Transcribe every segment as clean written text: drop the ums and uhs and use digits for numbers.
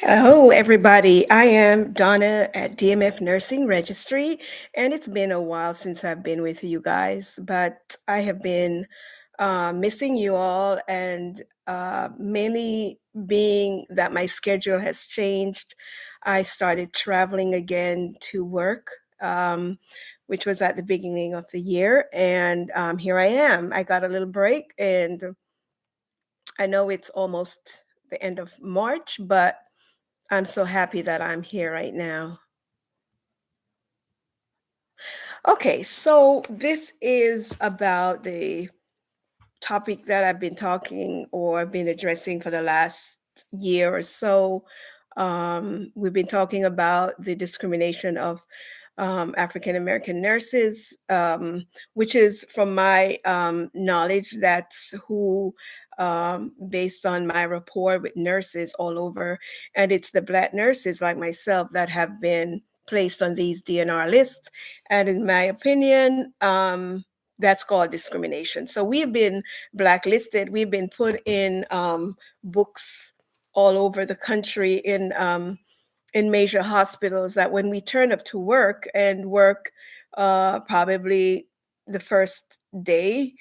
Hello, everybody. I am Donna at DMF Nursing Registry, and it's been a while since I've been with you guys, but I have been missing you all, and mainly being that my schedule has changed. I started traveling again to work, which was at the beginning of the year, and here I am. I got a little break, and I know it's almost the end of March, but I'm so happy that I'm here right now. Okay, so this is about the topic that I've been talking or I've been addressing for the last year or so. We've been talking about the discrimination of African American nurses, which is, from my knowledge, that's who, based on my rapport with nurses all over, and it's the Black nurses like myself that have been placed on these DNR lists. And in my opinion, that's called discrimination. So we've been blacklisted, we've been put in books all over the country in major hospitals, that when we turn up to work and work probably the first day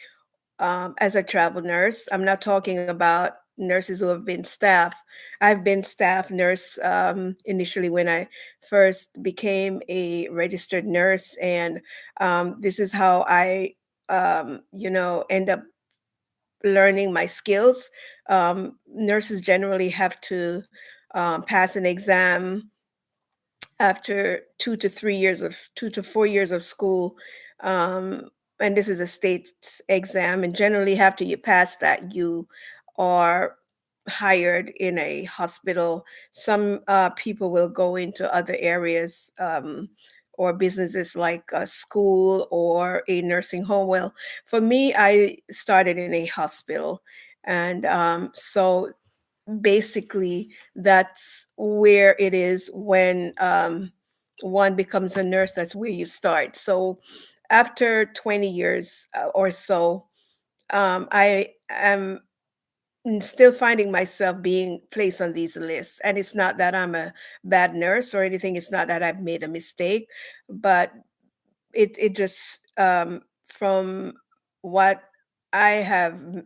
as a travel nurse. I'm not talking about nurses who have been staff. I've been staff nurse initially when I first became a registered nurse, and this is how I, end up learning my skills. Nurses generally have to pass an exam after 2 to 4 years of school. Um, and this is a state exam. And generally, after you pass that, you are hired in a hospital. Some people will go into other areas or businesses like a school or a nursing home. Well, for me, I started in a hospital. And so basically that's where it is when one becomes a nurse. That's where you start. So after 20 years or so, I am still finding myself being placed on these lists. And it's not that I'm a bad nurse or anything, it's not that I've made a mistake, but it just from what I have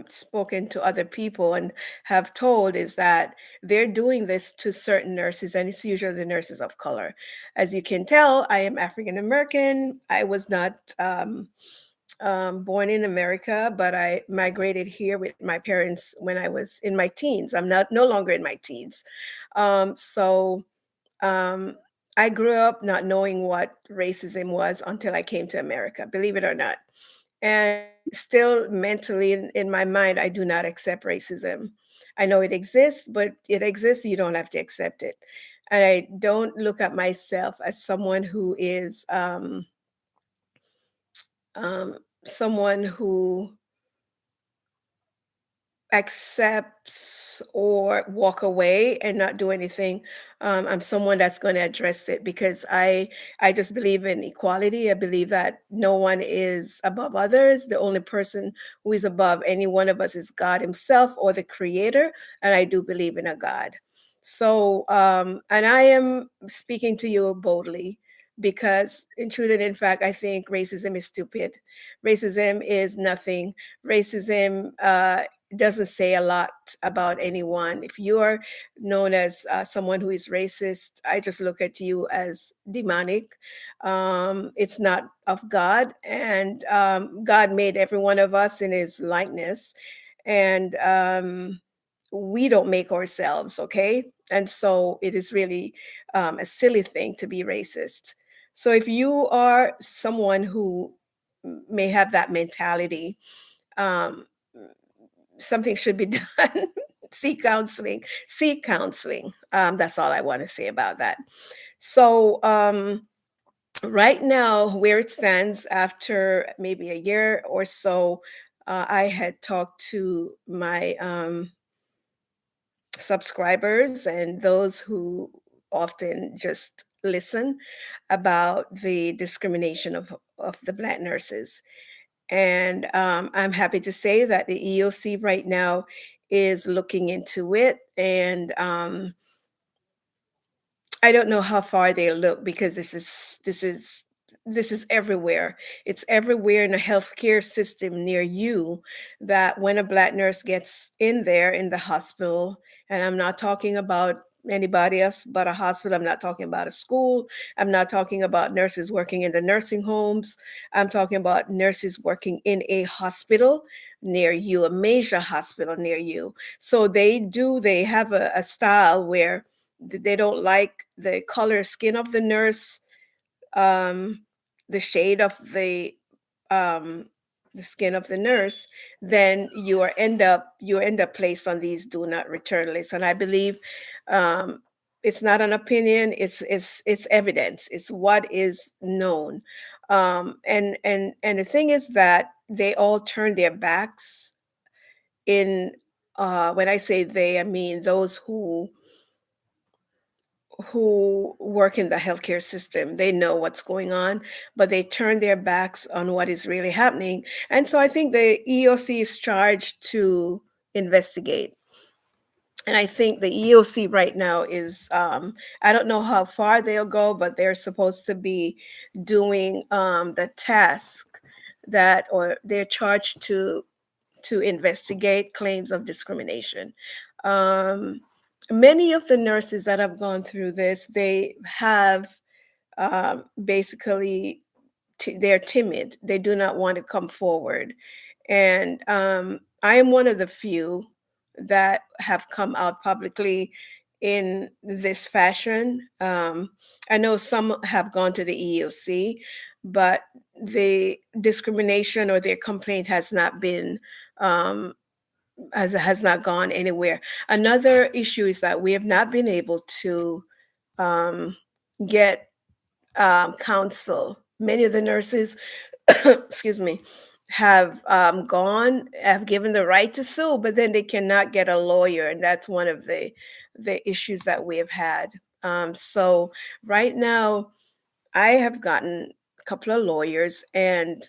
spoken to other people and have told, is that they're doing this to certain nurses, and it's usually the nurses of color. As you can tell, I am African American. I was not born in America, but I migrated here with my parents when I was in my teens. I'm not no longer in my teens. So um, I grew up not knowing what racism was until I came to America, believe it or not. And still mentally in my mind, I do not accept racism. I know it exists, but it exists, you don't have to accept it. And I don't look at myself as someone who is someone who accepts or walk away and not do anything. I'm someone that's going to address it, because I just believe in equality. I believe that no one is above others. The only person who is above any one of us is God Himself, or the Creator, and I do believe in a God. So, and I am speaking to you boldly, because in truth and in fact, I think racism is stupid. Racism is nothing. Racism doesn't say a lot about anyone. If you are known as someone who is racist, I just look at you as demonic. It's not of God, and God made every one of us in His likeness, and we don't make ourselves, okay? And so it is really a silly thing to be racist. So if you are someone who may have that mentality, um, something should be done. Seek counseling. Seek counseling. That's all I want to say about that. So, right now, where it stands after maybe a year or so, I had talked to my subscribers and those who often just listen about the discrimination of the Black nurses. And I'm happy to say that the EEOC right now is looking into it, and I don't know how far they look because this is everywhere. It's everywhere in the healthcare system near you, that when a black nurse gets in there in the hospital, and I'm not talking about anybody else but a hospital, I'm not talking about a school, I'm not talking about nurses working in the nursing homes, I'm talking about nurses working in a hospital near you, a major hospital near you. So they have a style where they don't like the color skin of the nurse, um, the shade of um, the skin of the nurse, then you end up placed on these do not return lists. And I believe, um, it's not an opinion; it's evidence. It's what is known. And the thing is that they all turn their backs in. When I say they, I mean those who work in the healthcare system. They know what's going on, but they turn their backs on what is really happening. And so I think the EOC is charged to investigate. And I think the EOC right now is, I don't know how far they'll go, but they're supposed to be doing the task that, or they're charged to investigate claims of discrimination. Um, Many of the nurses that have gone through this, they have, basically, they're timid. They do not want to come forward. And I am one of the few that have come out publicly in this fashion. I know some have gone to the EEOC, but the discrimination or their complaint has not been, um, has not gone anywhere. Another issue is that we have not been able to um, get counsel. Many of the nurses, excuse me, have given the right to sue, but then they cannot get a lawyer, and that's one of the issues that we have had. So right now, I have gotten a couple of lawyers, and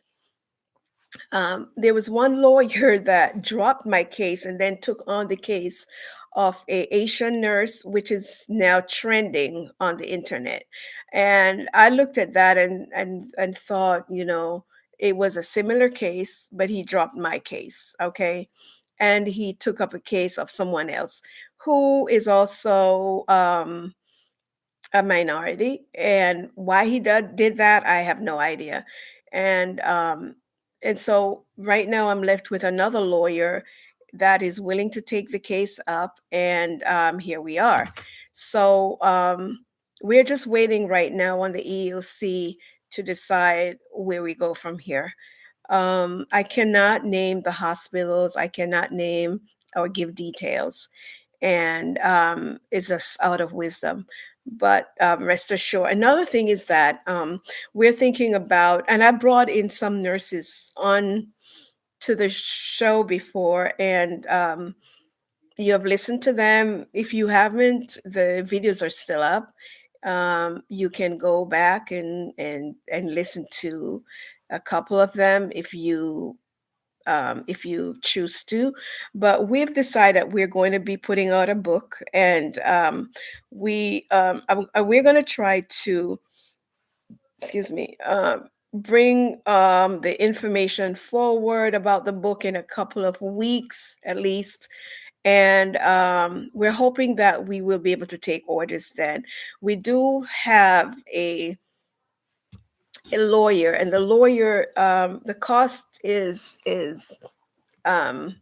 there was one lawyer that dropped my case and then took on the case of a Asian nurse, which is now trending on the internet. And I looked at that and thought, it was a similar case, but he dropped my case, okay? And he took up a case of someone else who is also a minority, and why he did that, I have no idea. And um and so right now I'm left with another lawyer that is willing to take the case up, and here we are. So we're just waiting right now on the EEOC to decide where we go from here. I cannot name the hospitals, I cannot name or give details, and it's just out of wisdom. But rest assured, another thing is that we're thinking about, and I brought in some nurses on to the show before, and you have listened to them. If you haven't, the videos are still up. You can go back and listen to a couple of them if you choose to. But we've decided we're going to be putting out a book, and we're going to try to, excuse me, bring the information forward about the book in a couple of weeks at least. And we're hoping that we will be able to take orders then. We do have a lawyer, and the lawyer, the cost um,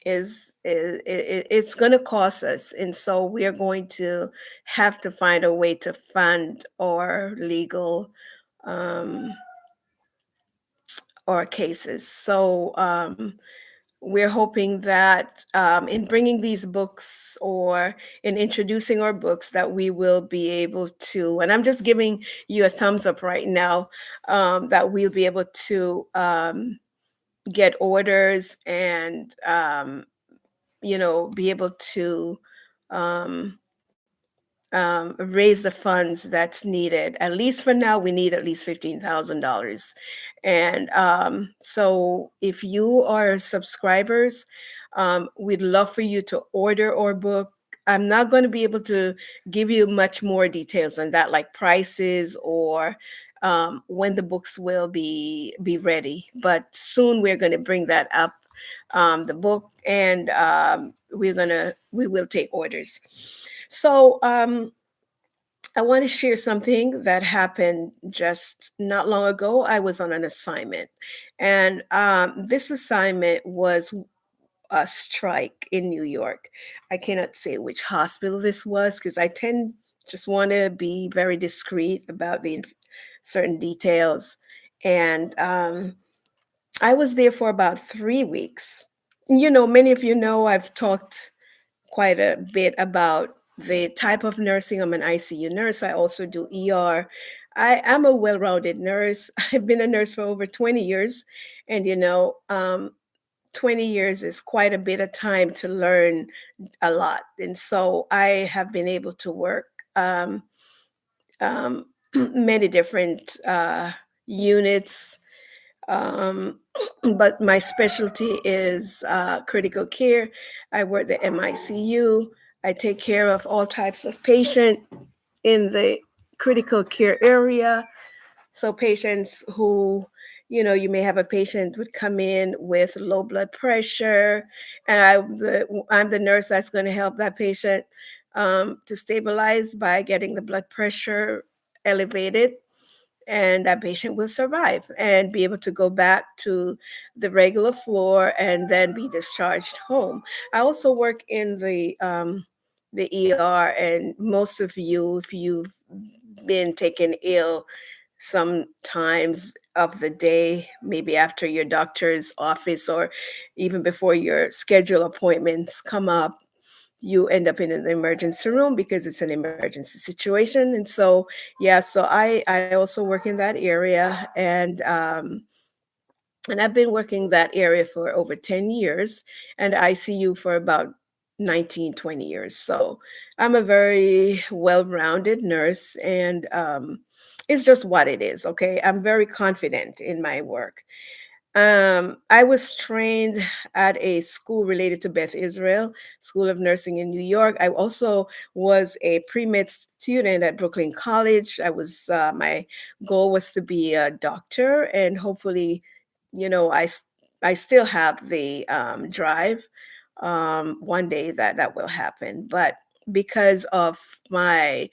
it's going to cost us, and so we are going to have to find a way to fund our legal um, our cases. So we're hoping that in bringing these books, or in introducing our books, that we will be able to, and I'm just giving you a thumbs up right now, that we'll be able to get orders, and be able to um, raise the funds that's needed. At least for now, we need at least $15,000. And so if you are subscribers, We'd love for you to order our book. I'm not going to be able to give you much more details on that, like prices or when the books will be ready. But soon we're going to bring that up, the book, and we will take orders. So I want to share something that happened just not long ago. I was on an assignment, and this assignment was a strike in New York. I cannot say which hospital this was because I tend just want to be very discreet about the certain details. And I was there for about 3 weeks. Many of you know I've talked quite a bit about the type of nursing. I'm an ICU nurse. I also do ER. I am a well-rounded nurse. I've been a nurse for over 20 years. And, 20 years is quite a bit of time to learn a lot. And so I have been able to work um, many different units, um, but my specialty is critical care. I work the MICU. I take care of all types of patient in the critical care area. So patients who, you may have a patient would come in with low blood pressure, and I'm the nurse that's going to help that patient to stabilize by getting the blood pressure elevated, and that patient will survive and be able to go back to the regular floor and then be discharged home. I also work in the ER, and most of you, if you've been taken ill sometimes of the day, maybe after your doctor's office or even before your scheduled appointments come up, you end up in an emergency room because it's an emergency situation. And so, yeah, so I also work in that area, and I've been working that area for over 10 years, and ICU for about 19, 20 years. So I'm a very well-rounded nurse, and it's just what it is. Okay, I'm very confident in my work. I was trained at a school related to Beth Israel School of Nursing in New York. I also was a pre-med student at Brooklyn College. My goal was to be a doctor, and hopefully, I still have the drive. One day that will happen, but because of my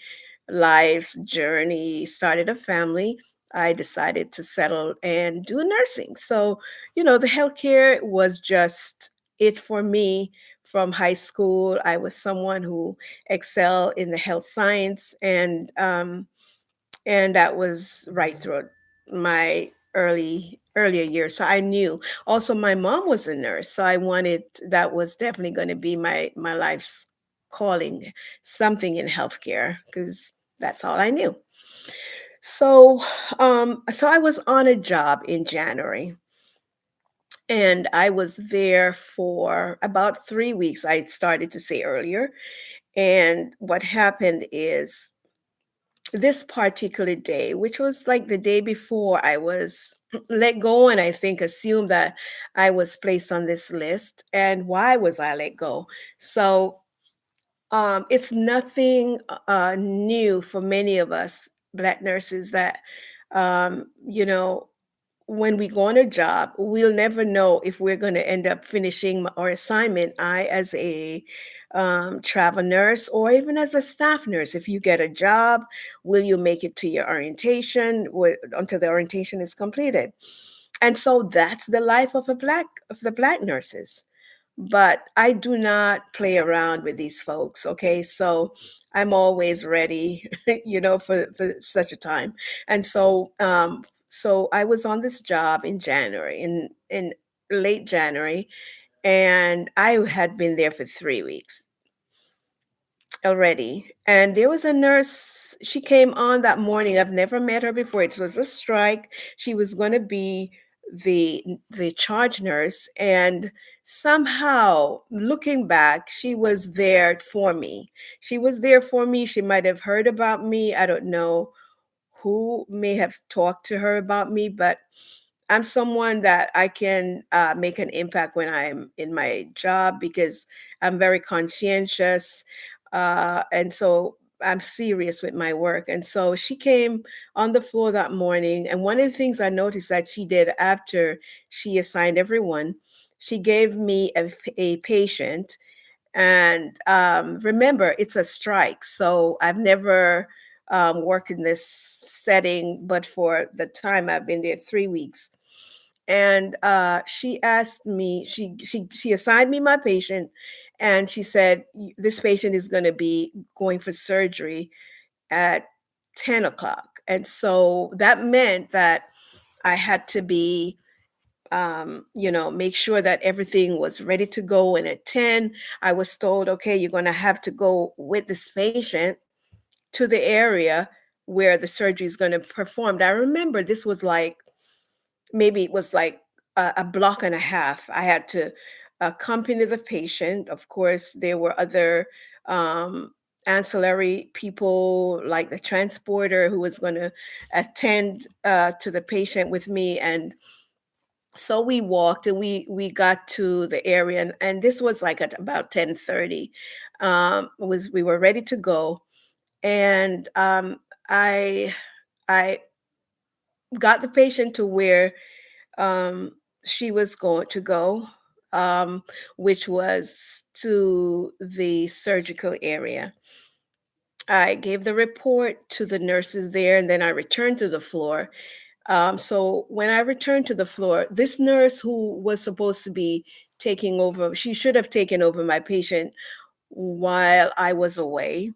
life's journey, started a family, I decided to settle and do nursing. So, the healthcare was just it for me. From high school, I was someone who excelled in the health science, and that was right through my earlier years. So I knew. Also, my mom was a nurse, so I wanted that was definitely going to be my life's calling, something in healthcare, because that's all I knew. So I was on a job in January, and I was there for about 3 weeks. I started to say earlier, and what happened is this particular day, which was like the day before I was let go, and I think assumed that I was placed on this list. And why was I let go? So it's nothing new for many of us Black nurses that, you know, when we go on a job, we'll never know if we're going to end up finishing our assignment. I, as a travel nurse or even as a staff nurse, if you get a job, will you make it to your orientation until the orientation is completed? And so that's the life of the Black nurses. But I do not play around with these folks. Okay, so I'm always ready, for such a time. And so I was on this job in January, in late January, and I had been there for 3 weeks already. And there was a nurse, she came on that morning. I've never met her before. It was a strike. She was going to be the charge nurse, and somehow, looking back, she was there for me. She was there for me. She might have heard about me. I don't know who may have talked to her about me, but I'm someone that I can make an impact when I'm in my job because I'm very conscientious. And so I'm serious with my work. And so she came on the floor that morning. And one of the things I noticed that she did after she assigned everyone, she gave me a patient. And remember, it's a strike. So I've never worked in this setting, but for the time I've been there, 3 weeks. And she asked me, she assigned me my patient, and she said, This patient is going to be going for surgery at 10 o'clock." And so that meant that I had to be make sure that everything was ready to go. And at 10, I was told, okay, you're going to have to go with this patient to the area where the surgery is going to be performed. I remember this was like, maybe it was like a block and a half. I had to accompany the patient. Of course, there were other um, ancillary people like the transporter who was going to attend to the patient with me. And so we walked and we got to the area, and this was like at about 10:30. Was We were ready to go, and I I got the patient to where um, she was going to go, um, which was to the surgical area. I gave the report to the nurses there, and then I returned to the floor. So when I returned to the floor, this nurse who was supposed to be taking over, she should have taken over my patient while I was away.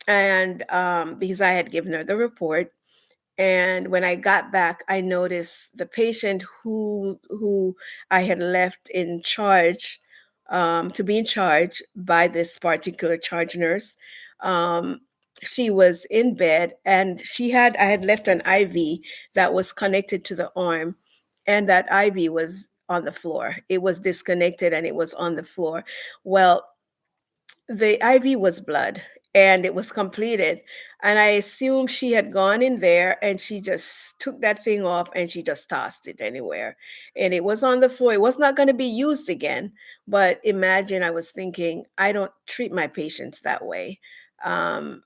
And because I had given her the report. And when I got back, I noticed the patient who I had left in charge, to be in charge by this particular charge nurse. Um, she was in bed, and I had left an IV that was connected to the arm, and that IV was on the floor. It was disconnected and it was on the floor. Well, the IV was blood, and it was completed. And I assumed she had gone in there and she just took that thing off and she just tossed it anywhere. And it was on the floor. It was not going to be used again. But imagine, I was thinking, I don't treat my patients that way. Um,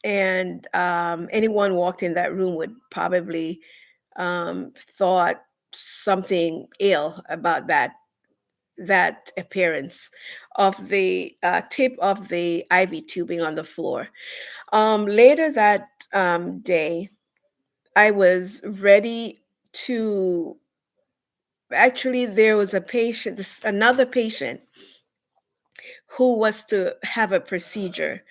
and anyone walked in that room would probably thought something ill about that appearance of the tip of the IV tubing on the floor. Later that day, I was ready to. Actually, there was another patient who was to have a procedure,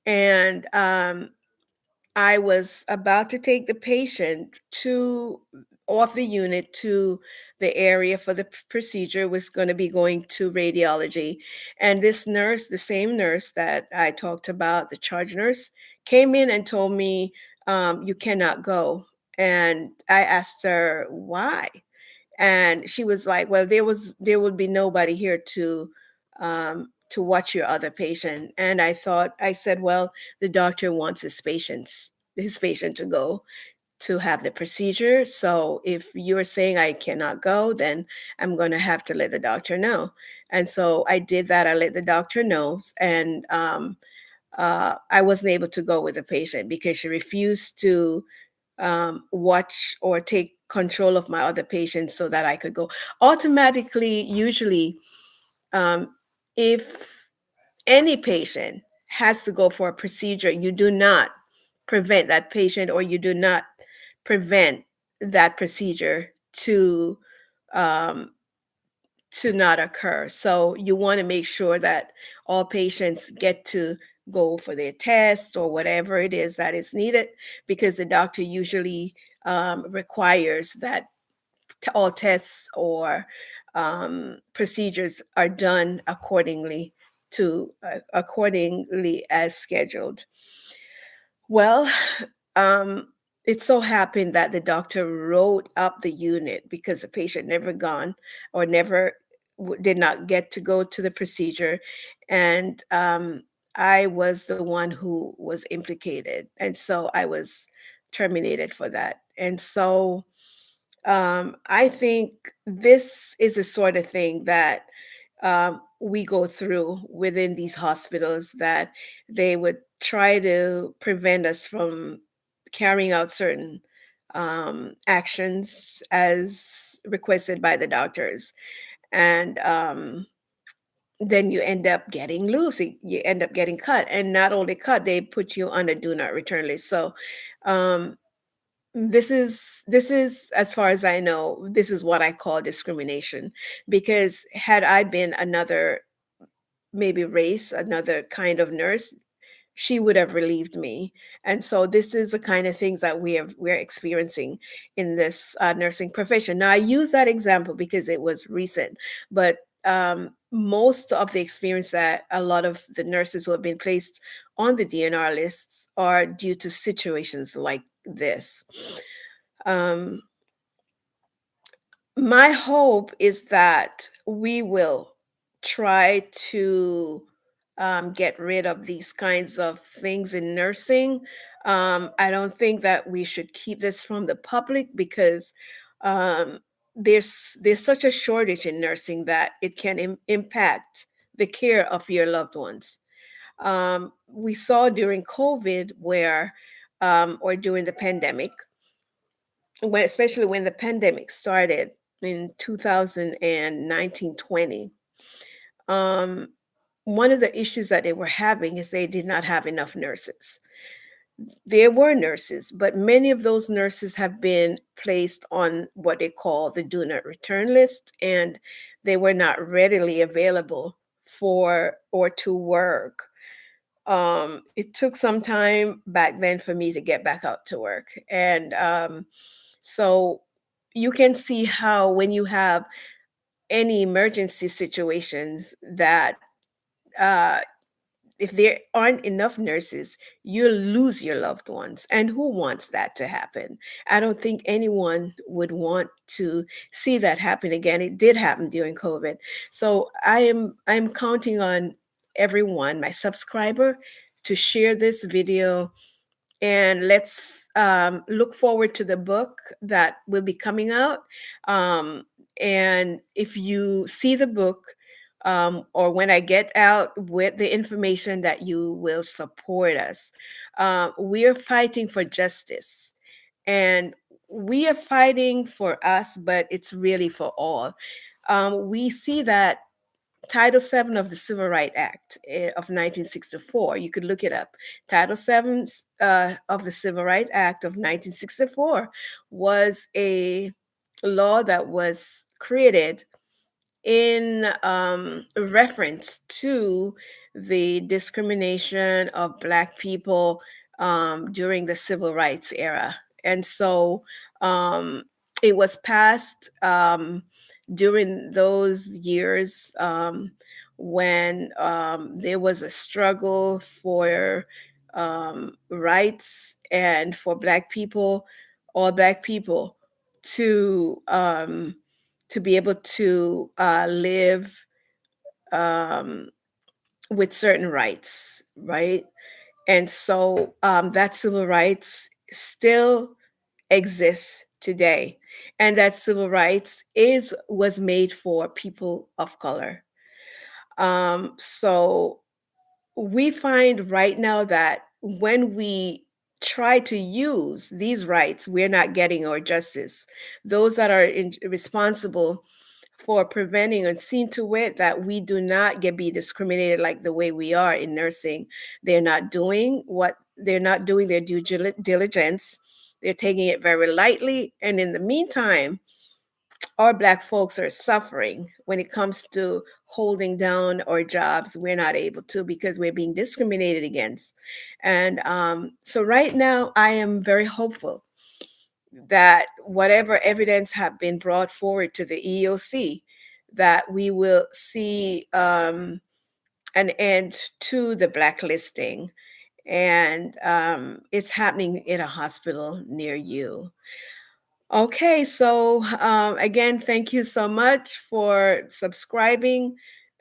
and I was about to take the patient to off the unit to the area for the procedure, was going to be going to radiology. And this nurse, the same nurse that I talked about, the charge nurse, came in and told me, you cannot go. And I asked her why. And she was like, well, there would be nobody here to watch your other patient. And I said, well, the doctor wants his patient to go to have the procedure. So if you're saying I cannot go, then I'm going to have to let the doctor know. And so I did that. I let the doctor know. And I wasn't able to go with the patient because she refused to watch or take control of my other patients so that I could go. Automatically, usually, um, if any patient has to go for a procedure, you do not prevent that patient, or you do not prevent that procedure um, to not occur. So you want to make sure that all patients get to go for their tests or whatever it is that is needed, because the doctor usually requires that all tests or procedures are done accordingly as scheduled. Well, um, it so happened that the doctor wrote up the unit because the patient never gone or did not get to go to the procedure. And I was the one who was implicated. And so I was terminated for that. And so I think this is the sort of thing that we go through within these hospitals, that they would try to prevent us from carrying out certain actions as requested by the doctors. And then you end up getting loose. You end up getting cut. And not only cut, they put you on a do not return list. So um, this is, as far as I know, this is what I call discrimination. Because had I been another, maybe race, another kind of nurse, she would have relieved me. And so this is the kind of things that we're experiencing in this nursing profession. Now I use that example because it was recent, but most of the experience that a lot of the nurses who have been placed on the DNR lists are due to situations like this. Um, my hope is that we will try to get rid of these kinds of things in nursing. I don't think that we should keep this from the public, because um, there's such a shortage in nursing that it can impact the care of your loved ones. We saw during COVID where, or during the pandemic, especially when the pandemic started in 2019-20, um, one of the issues that they were having is they did not have enough nurses. There were nurses, but many of those nurses have been placed on what they call the do not return list, and they were not readily available for or to work. It took some time back then for me to get back out to work. And so you can see how, when you have any emergency situations, that uh, if there aren't enough nurses, you'll lose your loved ones. And who wants that to happen? I don't think anyone would want to see that happen again. It did happen during COVID. So I'm counting on everyone, my subscriber, to share this video, and let's look forward to the book that will be coming out. Um, and if you see the book, or when I get out with the information, that you will support us. We are fighting for justice, and we are fighting for us, but it's really for all. We see that Title VII of the Civil Rights Act of 1964. You could look it up. Title VII of the Civil Rights Act of 1964 was a law that was created in reference to the discrimination of Black people during the civil rights era. And so um, it was passed during those years, when there was a struggle for rights, and for Black people, all Black people, to be able to live um, with certain rights, right? And so that civil rights still exists today, and that civil rights is was made for people of color. So we find right now that when we try to use these rights, we're not getting our justice. Those that are responsible for preventing and seeing to it that we do not get be discriminated like the way we are in nursing, they're not doing their due diligence. They're taking it very lightly, and in the meantime, our Black folks are suffering when it comes to holding down our jobs. We're not able to, because we're being discriminated against. And so right now, I am very hopeful that whatever evidence have been brought forward to the EEOC, that we will see an end to the blacklisting, and it's happening in a hospital near you. Okay, so again, thank you so much for subscribing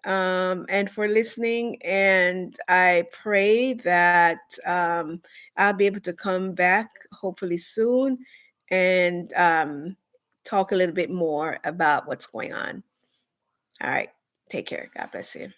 and for listening. And I pray that I'll be able to come back hopefully soon, and talk a little bit more about what's going on. All right. Take care. God bless you.